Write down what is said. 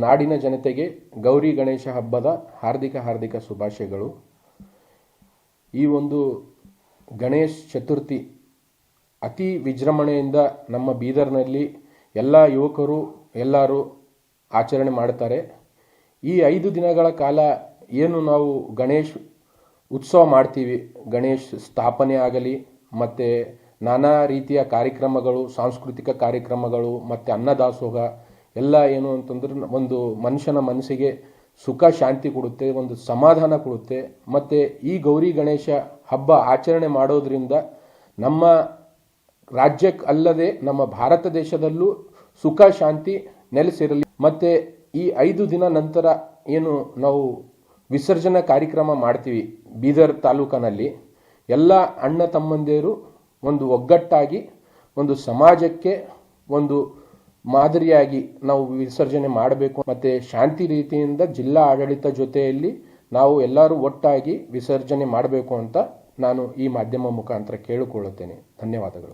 ನಾಡಿನ ಜನತೆಗೆ ಗೌರಿ ಗಣೇಶ ಹಬ್ಬದ ಹಾರ್ದಿಕ ಶುಭಾಶಯಗಳು. ಈ ಒಂದು ಗಣೇಶ್ ಚತುರ್ಥಿ ಅತಿ ವಿಜೃಂಭಣೆಯಿಂದ ನಮ್ಮ ಬೀದರ್ನಲ್ಲಿ ಎಲ್ಲ ಯುವಕರು ಎಲ್ಲರೂ ಆಚರಣೆ ಮಾಡ್ತಾರೆ. ಈ 5 ದಿನಗಳ ಕಾಲ ಏನು ನಾವು ಗಣೇಶ್ ಉತ್ಸವ ಮಾಡ್ತೀವಿ, ಗಣೇಶ್ ಸ್ಥಾಪನೆ ಆಗಲಿ ಮತ್ತು ನಾನಾ ರೀತಿಯ ಕಾರ್ಯಕ್ರಮಗಳು, ಸಾಂಸ್ಕೃತಿಕ ಕಾರ್ಯಕ್ರಮಗಳು ಮತ್ತು ಅನ್ನದಾಸೋಹ ಎಲ್ಲ ಏನು ಅಂತಂದ್ರೆ ಒಂದು ಮನುಷ್ಯನ ಮನಸ್ಸಿಗೆ ಸುಖ ಶಾಂತಿ ಕೊಡುತ್ತೆ, ಒಂದು ಸಮಾಧಾನ ಕೊಡುತ್ತೆ. ಮತ್ತು ಈ ಗೌರಿ ಗಣೇಶ ಹಬ್ಬ ಆಚರಣೆ ಮಾಡೋದ್ರಿಂದ ನಮ್ಮ ರಾಜ್ಯಕ್ಕೆ ಅಲ್ಲದೆ ನಮ್ಮ ಭಾರತ ದೇಶದಲ್ಲೂ ಸುಖ ಶಾಂತಿ ನೆಲೆಸಿರಲಿ. ಮತ್ತು ಈ 5 ದಿನ ನಂತರ ಏನು ನಾವು ವಿಸರ್ಜನಾ ಕಾರ್ಯಕ್ರಮ ಮಾಡ್ತೀವಿ ಬೀದರ್ ತಾಲೂಕಿನಲ್ಲಿ, ಎಲ್ಲ ಅಣ್ಣ ತಮ್ಮಂದಿರು ಒಂದು ಒಗ್ಗಟ್ಟಾಗಿ ಒಂದು ಸಮಾಜಕ್ಕೆ ಒಂದು ಮಾದರಿಯಾಗಿ ನಾವು ವಿಸರ್ಜನೆ ಮಾಡಬೇಕು. ಮತ್ತು ಶಾಂತಿ ರೀತಿಯಿಂದ ಜಿಲ್ಲಾ ಆಡಳಿತ ಜೊತೆಯಲ್ಲಿ ನಾವು ಎಲ್ಲರೂ ಒಟ್ಟಾಗಿ ವಿಸರ್ಜನೆ ಮಾಡಬೇಕು ಅಂತ ನಾನು ಈ ಮಾಧ್ಯಮ ಮುಖಾಂತರ ಕೇಳಿಕೊಳ್ಳುತ್ತೇನೆ. ಧನ್ಯವಾದಗಳು.